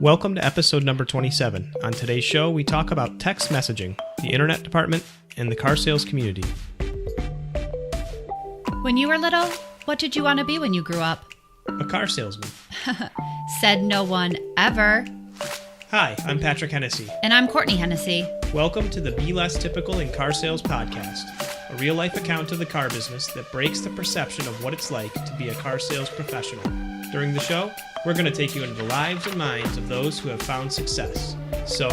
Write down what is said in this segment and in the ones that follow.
Welcome to episode number 27. On today's show, we talk about text messaging, the internet department, and the car sales community. When you were little, what did you want to be when you grew up? A car salesman. Said no one ever. Hi, I'm Patrick Hennessy. And I'm Courtney Hennessy. Welcome to the Be Less Typical in Car Sales podcast, a real-life account of the car business that breaks the perception of what it's like to be a car sales professional. During the show, we're going to take you into the lives and minds of those who have found success. So,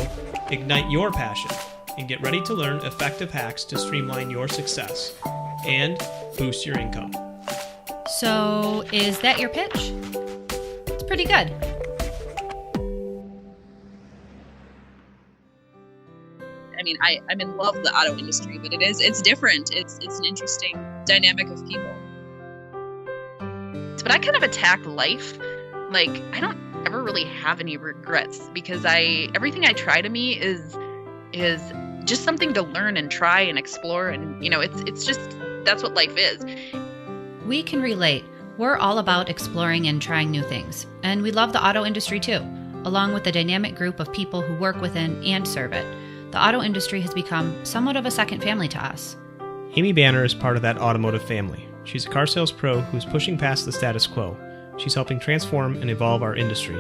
ignite your passion and get ready to learn effective hacks to streamline your success and boost your income. So, is that your pitch? It's pretty good. I mean, I'm in love with the auto industry, but it's different. It's an interesting dynamic of people. But I kind of attack life. Like, I don't ever really have any regrets because everything I try to me is just something to learn and try and explore. And, it's just, that's what life is. We can relate. We're all about exploring and trying new things. And we love the auto industry too, along with the dynamic group of people who work within and serve it. The auto industry has become somewhat of a second family to us. Amy Bannor is part of that automotive family. She's a car sales pro who's pushing past the status quo. She's helping transform and evolve our industry.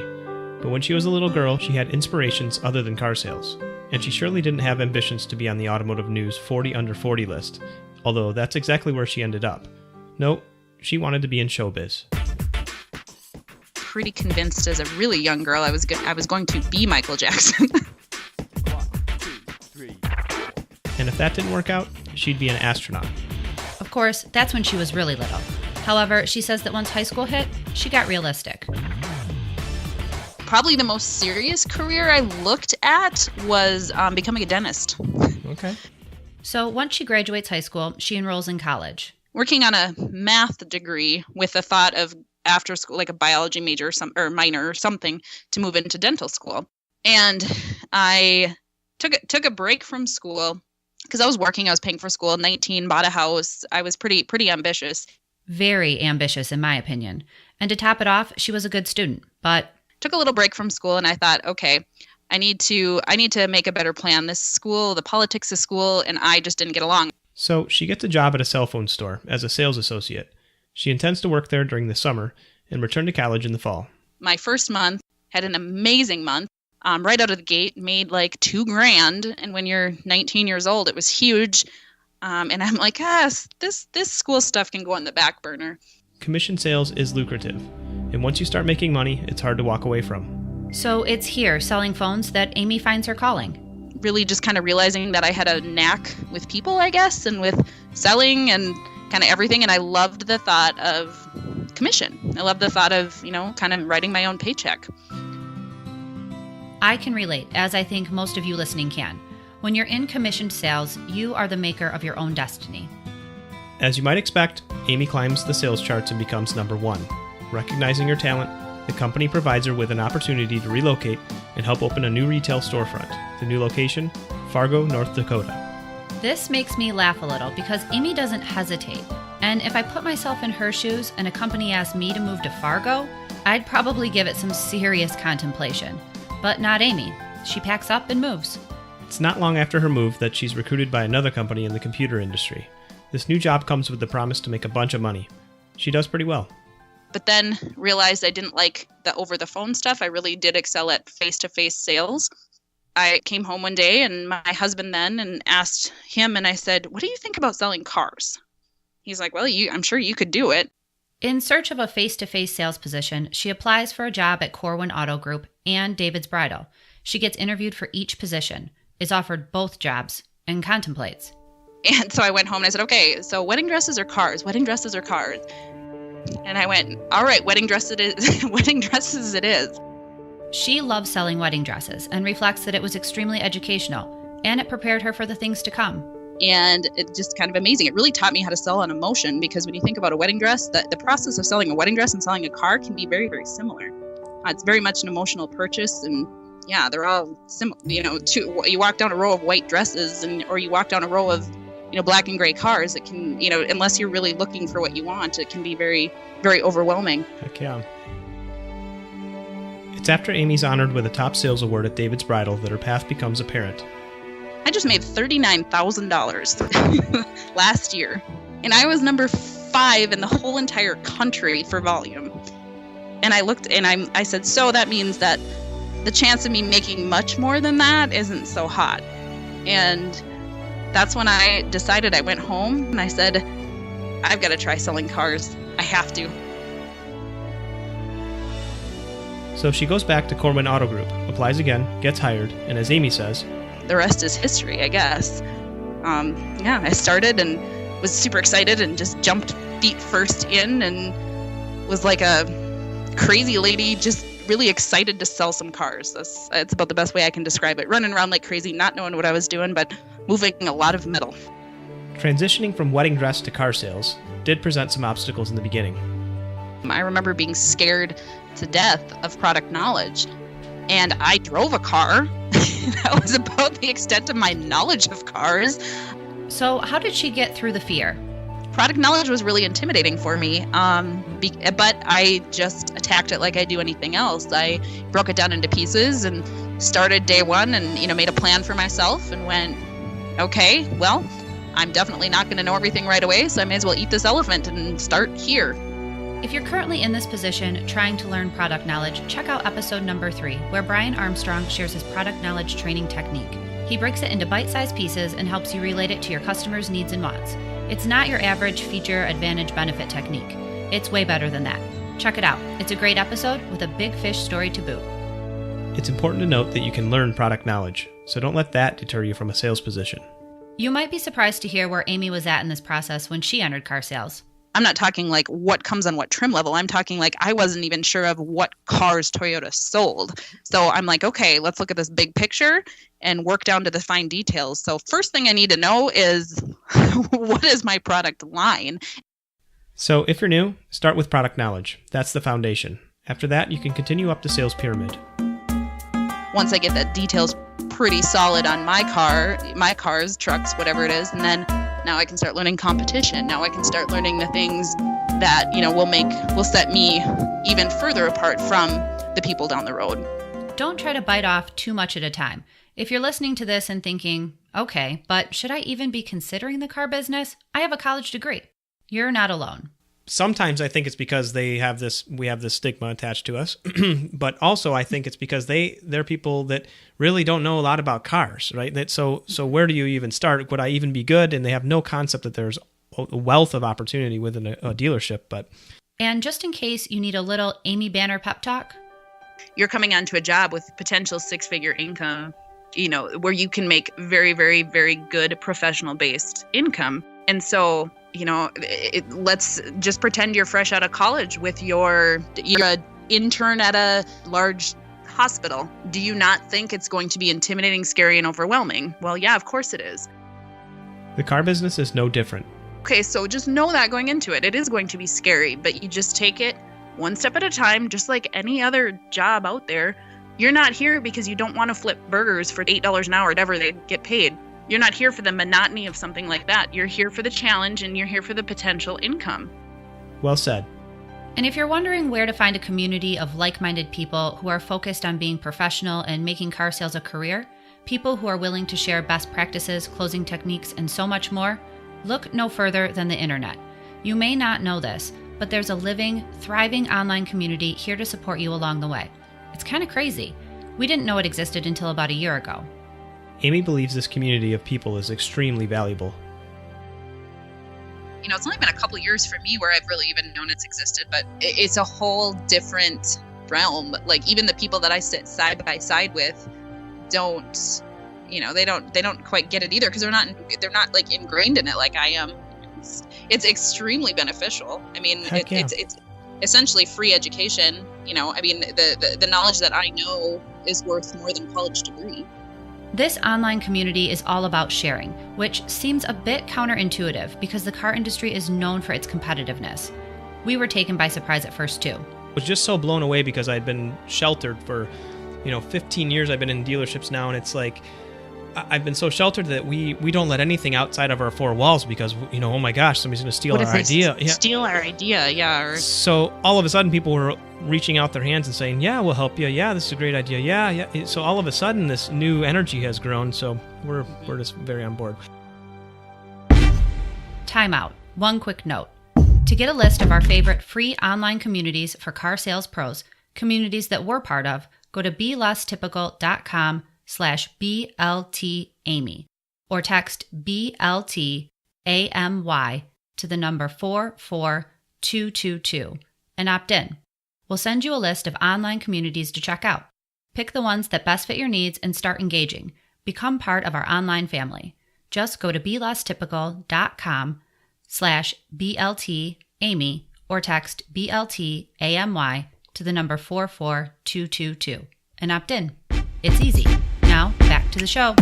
But when she was a little girl, she had inspirations other than car sales. And she surely didn't have ambitions to be on the Automotive News 40 under 40 list, although that's exactly where she ended up. No, she wanted to be in showbiz. Pretty convinced as a really young girl I was going to be Michael Jackson. 1, 2, 3, 4. And if that didn't work out, she'd be an astronaut. Of course, that's when she was really little. However, she says that once high school hit, she got realistic. Probably the most serious career I looked at was becoming a dentist. Okay. So once she graduates high school, she enrolls in college. Working on a math degree with the thought of after school, like a biology major or minor or something, to move into dental school. And I took a break from school because I was working. I was paying for school. 19, bought a house. I was pretty ambitious. Very ambitious, in my opinion. And to top it off, she was a good student, but took a little break from school, and I thought, okay, I need to make a better plan. This school, the politics of school, and I just didn't get along. So she gets a job at a cell phone store as a sales associate. She intends to work there during the summer and return to college in the fall. My first month had an amazing month. Right out of the gate, made like $2,000, and when you're 19 years old, it was huge. And I'm like, this school stuff can go on the back burner. Commission sales is lucrative, and once you start making money, it's hard to walk away from. So it's here, selling phones, that Amy finds her calling. Really just kind of realizing that I had a knack with people, I guess, and with selling and kind of everything. And I loved the thought of commission. I loved the thought of, kind of writing my own paycheck. I can relate, as I think most of you listening can. When you're in commissioned sales, you are the maker of your own destiny. As you might expect, Amy climbs the sales charts and becomes number 1. Recognizing her talent, the company provides her with an opportunity to relocate and help open a new retail storefront. The new location, Fargo, North Dakota. This makes me laugh a little because Amy doesn't hesitate. And if I put myself in her shoes and a company asked me to move to Fargo, I'd probably give it some serious contemplation. But not Amy. She packs up and moves. It's not long after her move that she's recruited by another company in the computer industry. This new job comes with the promise to make a bunch of money. She does pretty well. But then realized I didn't like the over-the-phone stuff. I really did excel at face-to-face sales. I came home one day and my husband then and asked him, and I said, what do you think about selling cars? He's like, well, I'm sure you could do it. In search of a face-to-face sales position, she applies for a job at Corwin Auto Group and David's Bridal. She gets interviewed for each position, is offered both jobs, and contemplates. And so I went home and I said, okay, so wedding dresses or cars? Wedding dresses or cars? And I went, all right, wedding dresses it is. She loves selling wedding dresses and reflects that it was extremely educational, and it prepared her for the things to come. And it's just kind of amazing. It really taught me how to sell on emotion, because when you think about a wedding dress, the process of selling a wedding dress and selling a car can be very, very similar. It's very much an emotional purchase, and yeah, they're all similar. You walk down a row of white dresses, or you walk down a row of black and gray cars. It can, unless you're really looking for what you want, it can be very, very overwhelming. Heck yeah. It's after Amy's honored with a top sales award at David's Bridal that her path becomes apparent. I just made $39,000 last year, and I was number 5 in the whole entire country for volume. And I looked and I said, so that means that the chance of me making much more than that isn't so hot. And that's when I decided. I went home and I said, I've got to try selling cars. I have to. So she goes back to Corwin Auto Group, applies again, gets hired, and as Amy says, the rest is history, I guess. I started and was super excited and just jumped feet first in and was like a crazy lady, just really excited to sell some cars. It's about the best way I can describe it. Running around like crazy, not knowing what I was doing, but moving a lot of metal. Transitioning from wedding dress to car sales did present some obstacles in the beginning. I remember being scared to death of product knowledge, and I drove a car. That was about the extent of my knowledge of cars. So how did she get through the fear? Product knowledge was really intimidating for me, but I just attacked it like I do anything else. I broke it down into pieces and started day one and made a plan for myself and went, okay, well, I'm definitely not going to know everything right away, so I may as well eat this elephant and start here. If you're currently in this position trying to learn product knowledge, check out episode number 3, where Brian Armstrong shares his product knowledge training technique. He breaks it into bite-sized pieces and helps you relate it to your customers' needs and wants. It's not your average feature, advantage, benefit technique. It's way better than that. Check it out. It's a great episode with a big fish story to boot. It's important to note that you can learn product knowledge, so don't let that deter you from a sales position. You might be surprised to hear where Amy was at in this process when she entered car sales. I'm not talking like what comes on what trim level. I'm talking like I wasn't even sure of what cars Toyota sold. So I'm like, okay, let's look at this big picture and work down to the fine details. So first thing I need to know is what is my product line? So if you're new, start with product knowledge. That's the foundation. After that, you can continue up the sales pyramid. Once I get the details pretty solid on my cars, trucks, whatever it is, and then now I can start learning competition. Now I can start learning the things that, will set me even further apart from the people down the road. Don't try to bite off too much at a time. If you're listening to this and thinking, okay, but should I even be considering the car business? I have a college degree. You're not alone. Sometimes I think it's because we have this stigma attached to us, but also I think it's because they're people that really don't know a lot about cars, right? So where do you even start? Would I even be good? And they have no concept that there's a wealth of opportunity within a dealership. And just in case you need a little Amy Bannor pep talk, you're coming onto a job with potential 6-figure income, where you can make very, very, very good professional-based income. And so, let's just pretend you're fresh out of college you're an intern at a large hospital. Do you not think it's going to be intimidating, scary, and overwhelming? Well, yeah, of course it is. The car business is no different. Okay, so just know that going into it. It is going to be scary, but you just take it one step at a time, just like any other job out there. You're not here because you don't want to flip burgers for $8 an hour, whatever they get paid. You're not here for the monotony of something like that. You're here for the challenge, and you're here for the potential income. Well said. And if you're wondering where to find a community of like-minded people who are focused on being professional and making car sales a career, people who are willing to share best practices, closing techniques, and so much more, look no further than the internet. You may not know this, but there's a living, thriving online community here to support you along the way. It's kind of crazy. We didn't know it existed until about a year ago. Amy believes this community of people is extremely valuable. It's only been a couple years for me where I've really even known it's existed, but it's a whole different realm. Like even the people that I sit side by side with don't quite get it either because they're not like ingrained in it like I am. It's extremely beneficial. I mean, it's essentially free education. The knowledge that I know is worth more than a college degree. This online community is all about sharing, which seems a bit counterintuitive because the car industry is known for its competitiveness. We were taken by surprise at first too. I was just so blown away because I'd been sheltered for, 15 years. I've been in dealerships now, and it's like I've been so sheltered that we don't let anything outside of our four walls because, oh my gosh, somebody's going to steal our idea. Steal our idea, yeah. So all of a sudden people were reaching out their hands and saying, yeah, we'll help you. Yeah, this is a great idea. Yeah. So all of a sudden this new energy has grown. So we're just very on board. Time out. One quick note. To get a list of our favorite free online communities for car sales pros, communities that we're part of, go to belesstypical.com/BLTAmy or text BLTAMY to the number 44222 and opt in. We'll send you a list of online communities to check out. Pick the ones that best fit your needs and start engaging. Become part of our online family. Just go to belesstypical.com/BLTAmy or text BLTAMY to the number 44222 and opt in. It's easy. Now, back to the show.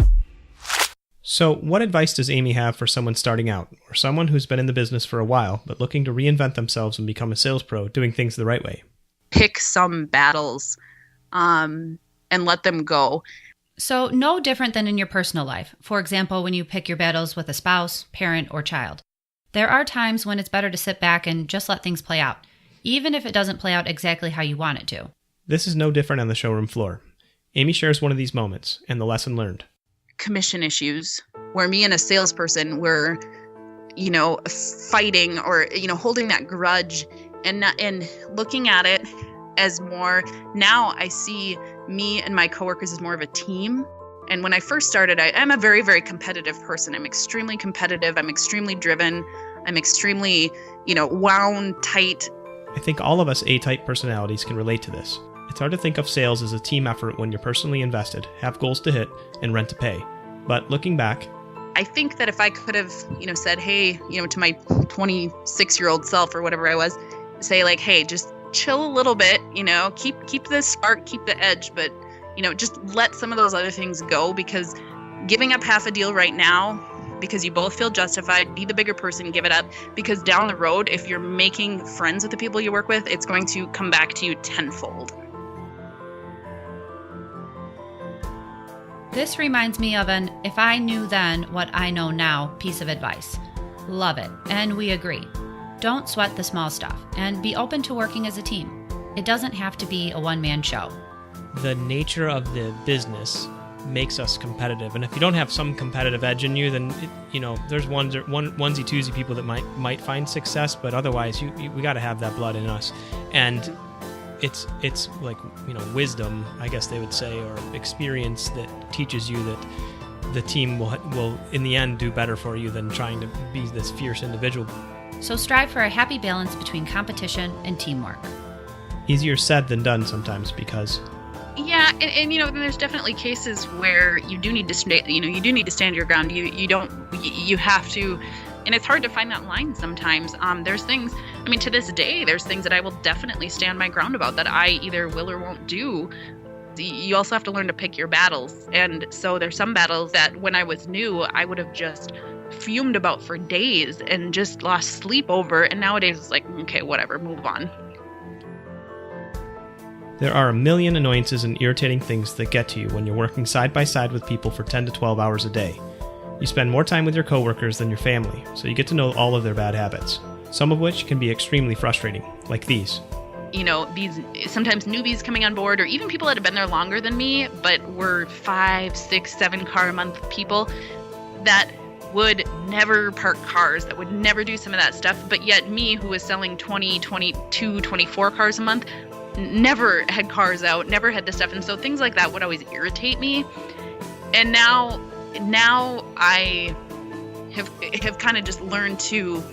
So what advice does Amy have for someone starting out or someone who's been in the business for a while but looking to reinvent themselves and become a sales pro doing things the right way? Pick some battles and let them go. So no different than in your personal life. For example, when you pick your battles with a spouse, parent, or child. There are times when it's better to sit back and just let things play out, even if it doesn't play out exactly how you want it to. This is no different on the showroom floor. Amy shares one of these moments and the lesson learned. Commission issues where me and a salesperson were, fighting or, holding that grudge and looking at it as more, now I see me and my coworkers as more of a team. And when I first started, I'm a very, very competitive person. I'm extremely competitive. I'm extremely driven. I'm extremely, wound tight. I think all of us A-type personalities can relate to this. It's hard to think of sales as a team effort when you're personally invested, have goals to hit, and rent to pay. But looking back, I think that if I could have, said, hey, to my 26-year-old self or whatever I was, say like, hey, just chill a little bit, keep the spark, keep the edge, but, just let some of those other things go, because giving up half a deal right now, because you both feel justified, be the bigger person, give it up, because down the road, if you're making friends with the people you work with, it's going to come back to you tenfold. This reminds me of an "if I knew then what I know now" piece of advice. Love it, and we agree. Don't sweat the small stuff, and be open to working as a team. It doesn't have to be a one-man show. The nature of the business makes us competitive, and if you don't have some competitive edge in you, then there's onesie-twosie people that might find success, but otherwise we got to have that blood in us. And it's like wisdom, I guess they would say, or experience that teaches you that the team will in the end do better for you than trying to be this fierce individual. So strive for a happy balance between competition and teamwork. Easier said than done sometimes, because yeah, and there's definitely cases where you do need to stand your ground. You have to, and it's hard to find that line sometimes. There's things, to this day, there's things that I will definitely stand my ground about that I either will or won't do. You also have to learn to pick your battles. And so there's some battles that when I was new, I would have just fumed about for days and just lost sleep over. And nowadays it's like, okay, whatever, move on. There are a million annoyances and irritating things that get to you when you're working side by side with people for 10 to 12 hours a day. You spend more time with your coworkers than your family, so you get to know all of their bad habits, some of which can be extremely frustrating, like these. These sometimes newbies coming on board, or even people that have been there longer than me, but were 5, 6, 7 car a month people that would never park cars, that would never do some of that stuff. But yet me, who was selling 20, 22, 24 cars a month, never had cars out, never had this stuff. And so things like that would always irritate me. And now I have kind of just learned to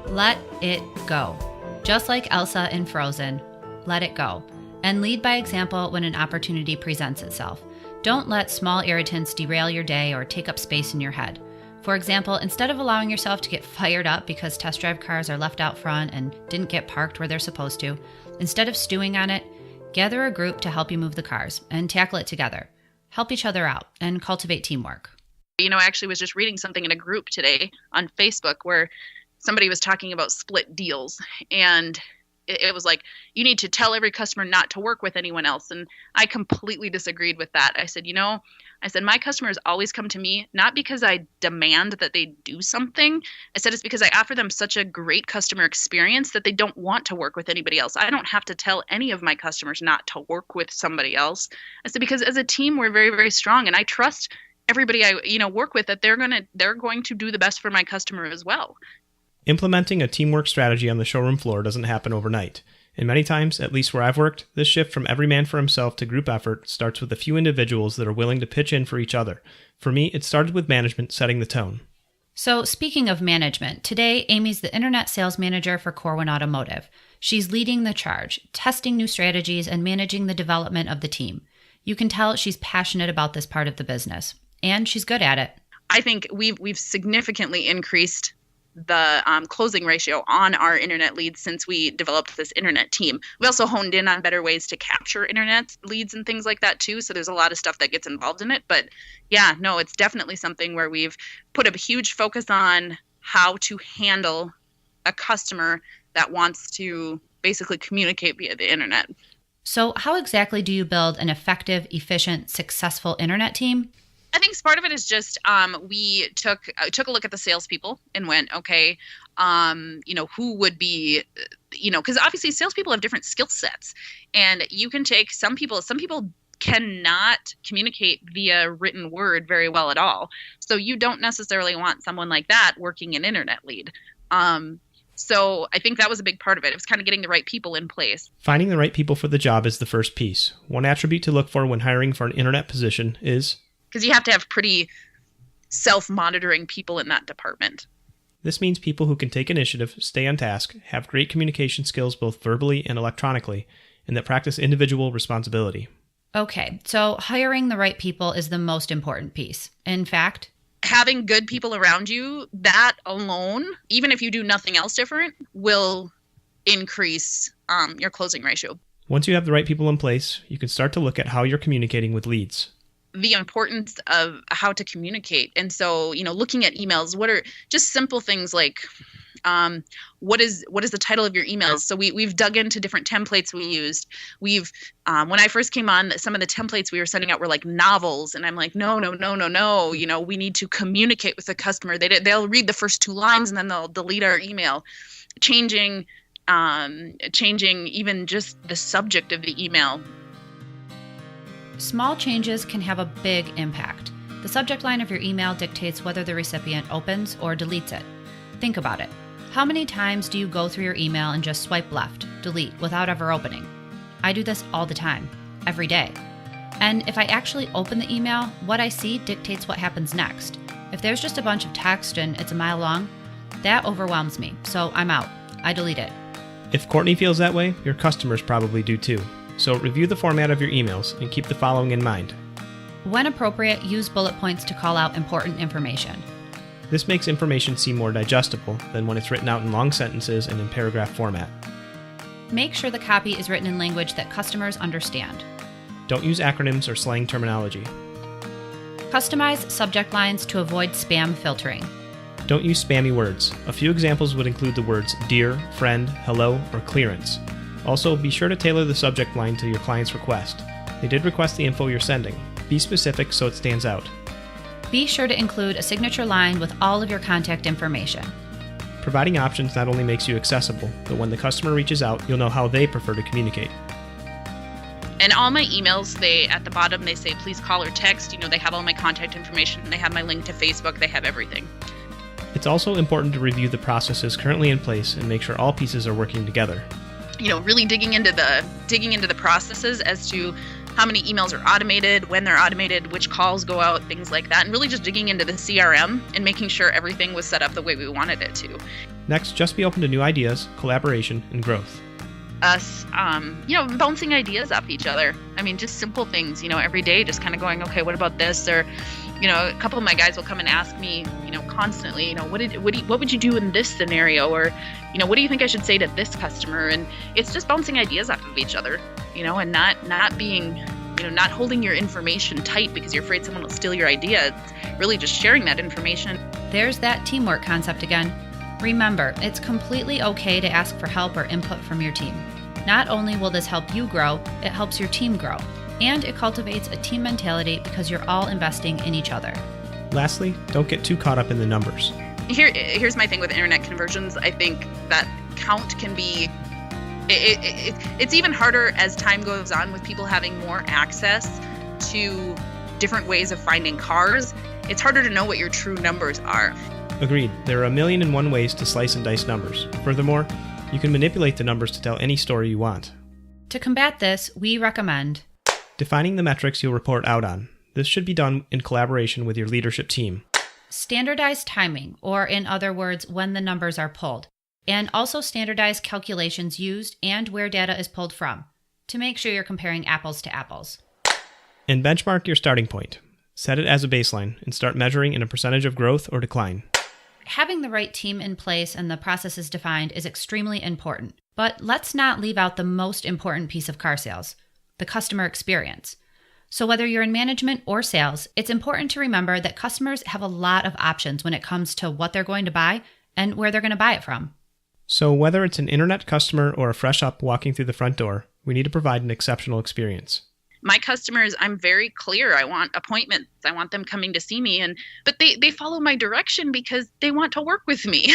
let it go. Just like Elsa in Frozen, let it go. And lead by example when an opportunity presents itself. Don't let small irritants derail your day or take up space in your head. For example, instead of allowing yourself to get fired up because test drive cars are left out front and didn't get parked where they're supposed to, instead of stewing on it, gather a group to help you move the cars and tackle it together. Help each other out and cultivate teamwork. I actually was just reading something in a group today on Facebook where somebody was talking about split deals, and it was like, you need to tell every customer not to work with anyone else. And I completely disagreed with that. I said, I said, my customers always come to me, not because I demand that they do something. I said, it's because I offer them such a great customer experience that they don't want to work with anybody else. I don't have to tell any of my customers not to work with somebody else. I said, because as a team, we're very, very strong. And I trust everybody I work with that they're going to do the best for my customer as well. Implementing a teamwork strategy on the showroom floor doesn't happen overnight. And many times, at least where I've worked, this shift from every man for himself to group effort starts with a few individuals that are willing to pitch in for each other. For me, it started with management setting the tone. So speaking of management, today Amy's the Internet Sales Manager for Corwin Automotive. She's leading the charge, testing new strategies, and managing the development of the team. You can tell she's passionate about this part of the business, and she's good at it. I think we've significantly increased the closing ratio on our internet leads since we developed this internet team. We also honed in on better ways to capture internet leads and things like that too. So there's a lot of stuff that gets involved in it. But yeah, no, it's definitely something where we've put a huge focus on how to handle a customer that wants to basically communicate via the internet. So how exactly do you build an effective, efficient, successful internet team? I think part of it is just we took a look at the salespeople and went, okay, who would be, because obviously salespeople have different skill sets, and you can take some people cannot communicate via written word very well at all. So you don't necessarily want someone like that working an internet lead. So I think that was a big part of it. It was kind of getting the right people in place. Finding the right people for the job is the first piece. One attribute to look for when hiring for an internet position is, because you have to have pretty self-monitoring people in that department. This means people who can take initiative, stay on task, have great communication skills both verbally and electronically, and that practice individual responsibility. Okay, so hiring the right people is the most important piece. In fact, having good people around you, that alone, even if you do nothing else different, will increase your closing ratio. Once you have the right people in place, you can start to look at how you're communicating with leads. The importance of how to communicate. And so, looking at emails, what are just simple things like, what is the title of your emails? So we've dug into different templates we used. We've, when I first came on, some of the templates we were sending out were like novels. And I'm like, no. We need to communicate with the customer. They'll read the first 2 lines and then they'll delete our email. Changing even just the subject of the email. Small changes can have a big impact. The subject line of your email dictates whether the recipient opens or deletes it. Think about it. How many times do you go through your email and just swipe left, delete, without ever opening? I do this all the time, every day. And if I actually open the email, what I see dictates what happens next. If there's just a bunch of text and it's a mile long, that overwhelms me, so I'm out. I delete it. If Courtney feels that way, your customers probably do too. So review the format of your emails and keep the following in mind. When appropriate, use bullet points to call out important information. This makes information seem more digestible than when it's written out in long sentences and in paragraph format. Make sure the copy is written in language that customers understand. Don't use acronyms or slang terminology. Customize subject lines to avoid spam filtering. Don't use spammy words. A few examples would include the words dear, friend, hello, or clearance. Also, be sure to tailor the subject line to your client's request. They did request the info you're sending. Be specific so it stands out. Be sure to include a signature line with all of your contact information. Providing options not only makes you accessible, but when the customer reaches out, you'll know how they prefer to communicate. And all my emails, at the bottom, they say, please call or text. They have all my contact information. They have my link to Facebook. They have everything. It's also important to review the processes currently in place and make sure all pieces are working together. Really digging into the processes as to how many emails are automated, when they're automated, which calls go out, things like that, and really just digging into the CRM and making sure everything was set up the way we wanted it to. Next, just be open to new ideas, collaboration, and growth. Us, bouncing ideas off each other. Just simple things, every day, just kind of going, okay, what about this? Or, a couple of my guys will come and ask me, constantly, what would you do in this scenario? Or, what do you think I should say to this customer? And it's just bouncing ideas off of each other, and not being, not holding your information tight because you're afraid someone will steal your idea. It's really just sharing that information. There's that teamwork concept again. Remember, it's completely okay to ask for help or input from your team. Not only will this help you grow, it helps your team grow. And it cultivates a team mentality because you're all investing in each other. Lastly, don't get too caught up in the numbers. Here's my thing with internet conversions. I think that count can be, it's even harder as time goes on with people having more access to different ways of finding cars. It's harder to know what your true numbers are. Agreed. There are 1,001 ways to slice and dice numbers. Furthermore, you can manipulate the numbers to tell any story you want. To combat this, we recommend defining the metrics you'll report out on. This should be done in collaboration with your leadership team. Standardized timing, or in other words, when the numbers are pulled, and also standardized calculations used and where data is pulled from, to make sure you're comparing apples to apples. And benchmark your starting point. Set it as a baseline and start measuring in a percentage of growth or decline. Having the right team in place and the processes defined is extremely important, but let's not leave out the most important piece of car sales, the customer experience. So whether you're in management or sales, it's important to remember that customers have a lot of options when it comes to what they're going to buy and where they're going to buy it from. So whether it's an internet customer or a fresh up walking through the front door, we need to provide an exceptional experience. My customers, I'm very clear. I want appointments. I want them coming to see me. But they follow my direction because they want to work with me,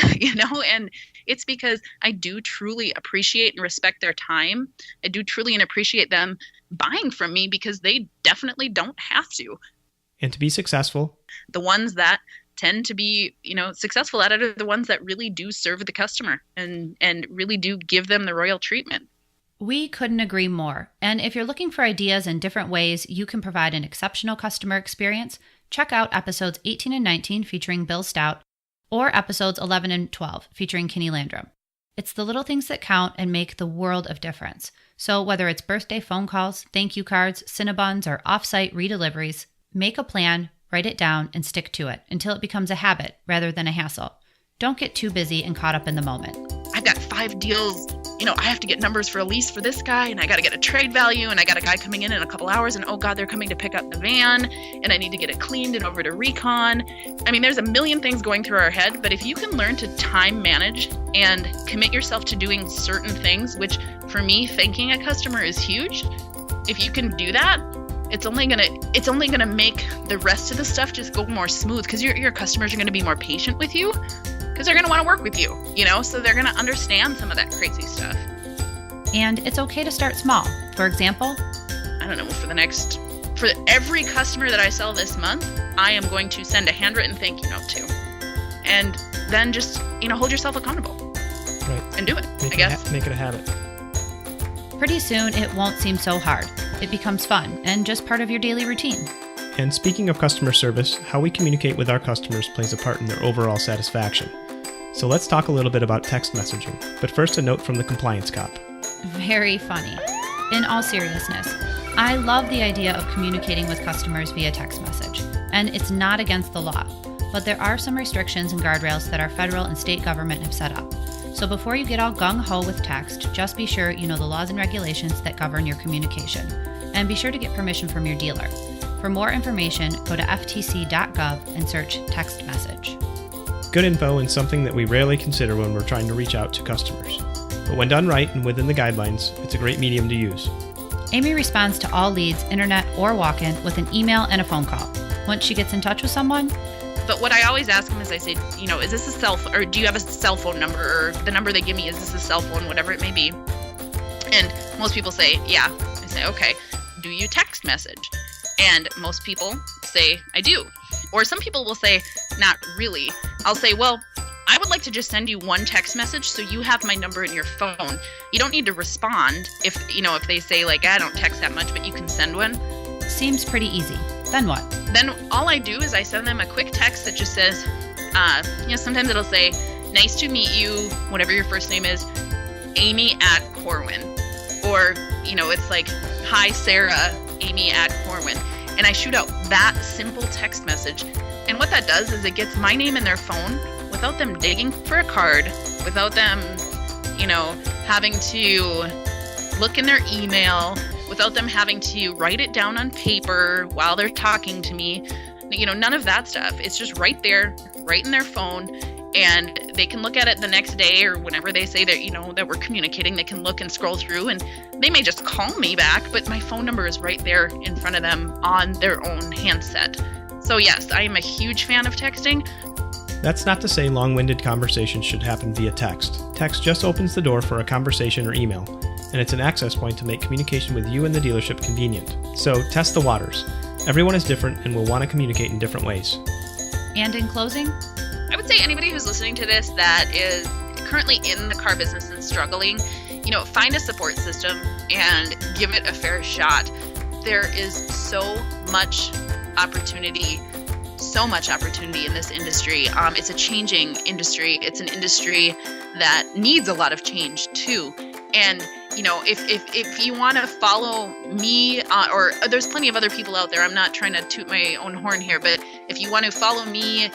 and it's because I do truly appreciate and respect their time. I do truly and appreciate them buying from me because they definitely don't have to. And to be successful, the ones that tend to be, successful at it are the ones that really do serve the customer and really do give them the royal treatment. We couldn't agree more. And if you're looking for ideas and different ways you can provide an exceptional customer experience, check out episodes 18 and 19 featuring Bill Stout or episodes 11 and 12 featuring Kenny Landrum. It's the little things that count and make the world of difference. So whether it's birthday phone calls, thank you cards, Cinnabons, or off-site redeliveries, make a plan, write it down, and stick to it until it becomes a habit rather than a hassle. Don't get too busy and caught up in the moment. I've got 5 deals. I have to get numbers for a lease for this guy, and I got to get a trade value, and I got a guy coming in a couple hours, and oh God, they're coming to pick up the van, and I need to get it cleaned and over to recon. I mean, there's a million things going through our head, but if you can learn to time manage and commit yourself to doing certain things, which for me, thanking a customer is huge. If you can do that, it's only gonna make the rest of the stuff just go more smooth because your customers are gonna be more patient with you. Because they're going to want to work with you, so they're going to understand some of that crazy stuff. And it's okay to start small. For example, I don't know, for every customer that I sell this month, I am going to send a handwritten thank you note to. And then just, hold yourself accountable. Right. And do it, I guess. Make it a habit. Pretty soon, it won't seem so hard. It becomes fun and just part of your daily routine. And speaking of customer service, how we communicate with our customers plays a part in their overall satisfaction. So let's talk a little bit about text messaging, but first a note from the compliance cop. Very funny. In all seriousness, I love the idea of communicating with customers via text message, and it's not against the law, but there are some restrictions and guardrails that our federal and state government have set up. So before you get all gung-ho with text, just be sure you know the laws and regulations that govern your communication, and be sure to get permission from your dealer. For more information, go to ftc.gov and search text message. Good info and something that we rarely consider when we're trying to reach out to customers. But when done right and within the guidelines, it's a great medium to use. Amy responds to all leads, internet or walk-in, with an email and a phone call. Once she gets in touch with someone, but what I always ask them is I say, is this a or do you have a cell phone number, or the number they give me, is this a cell phone, whatever it may be. And most people say, yeah. I say, okay, do you text message? And most people say, I do. Or some people will say, not really. I'll say, well, I would like to just send you one text message so you have my number in your phone. You don't need to respond if they say, like, I don't text that much, but you can send one. Seems pretty easy. Then what? Then all I do is I send them a quick text that just says, sometimes it'll say, nice to meet you, whatever your first name is, Amy at Corwin. Or, it's like, hi, Sarah, Amy at Corwin. And I shoot out that simple text message. And what that does is it gets my name in their phone without them digging for a card, without them, having to look in their email, without them having to write it down on paper while they're talking to me. None of that stuff. It's just right there, right in their phone. and they can look at it the next day or whenever they say that, that we're communicating. They can look and scroll through, and they may just call me back, but my phone number is right there in front of them on their own handset. So yes, I am a huge fan of texting. That's not to say long-winded conversations should happen via text. Text just opens the door for a conversation or email, and it's an access point to make communication with you and the dealership convenient. So test the waters. Everyone is different and will want to communicate in different ways. And in closing, I would say anybody who's listening to this that is currently in the car business and struggling, find a support system and give it a fair shot. There is so much opportunity in this industry. It's a changing industry. It's an industry that needs a lot of change too. And if you want to follow me, or there's plenty of other people out there. I'm not trying to toot my own horn here, but if you want to follow me,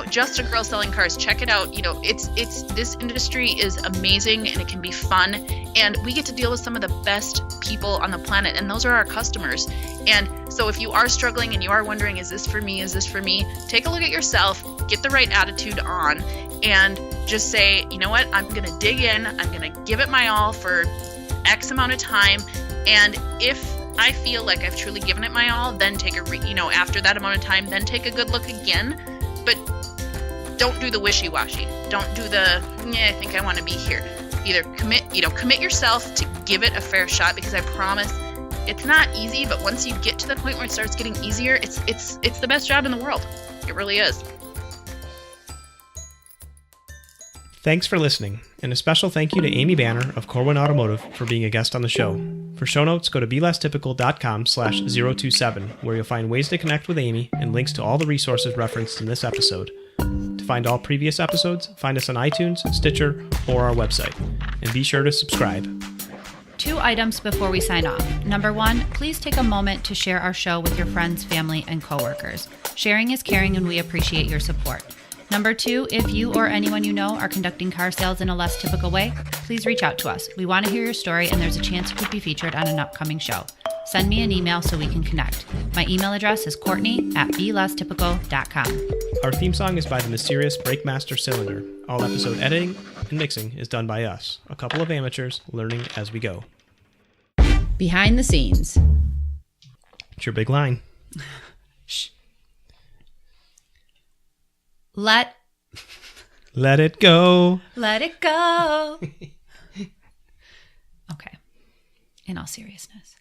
Just a Girl Selling Cars, check it out. It's this industry is amazing and it can be fun, and we get to deal with some of the best people on the planet, and those are our customers. And so if you are struggling and you are wondering, is this for me? Is this for me? Take a look at yourself, get the right attitude on, and just say, you know what? I'm going to dig in. I'm going to give it my all for X amount of time, and if I feel like I've truly given it my all, then take after that amount of time, then take a good look again. But don't do the wishy-washy. Don't do the I think I want to be here. Either commit yourself to give it a fair shot, because I promise it's not easy, but once you get to the point where it starts getting easier, it's the best job in the world. It really is. Thanks for listening, and a special thank you to Amy Bannor of Corwin Automotive for being a guest on the show. For show notes, go to belesstypical.com/027, where you'll find ways to connect with Amy and links to all the resources referenced in this episode. To find all previous episodes, find us on iTunes, Stitcher, or our website. And be sure to subscribe. 2 items before we sign off. Number 1, please take a moment to share our show with your friends, family, and coworkers. Sharing is caring, and we appreciate your support. Number 2, if you or anyone you know are conducting car sales in a less typical way, please reach out to us. We want to hear your story, and there's a chance you could be featured on an upcoming show. Send me an email so we can connect. My email address is courtney@belesstypical.com. Our theme song is by the mysterious Breakmaster Cylinder. All episode editing and mixing is done by us, a couple of amateurs learning as we go. Behind the scenes. It's your big line. Shh. Let it go. Let it go. Okay. In all seriousness.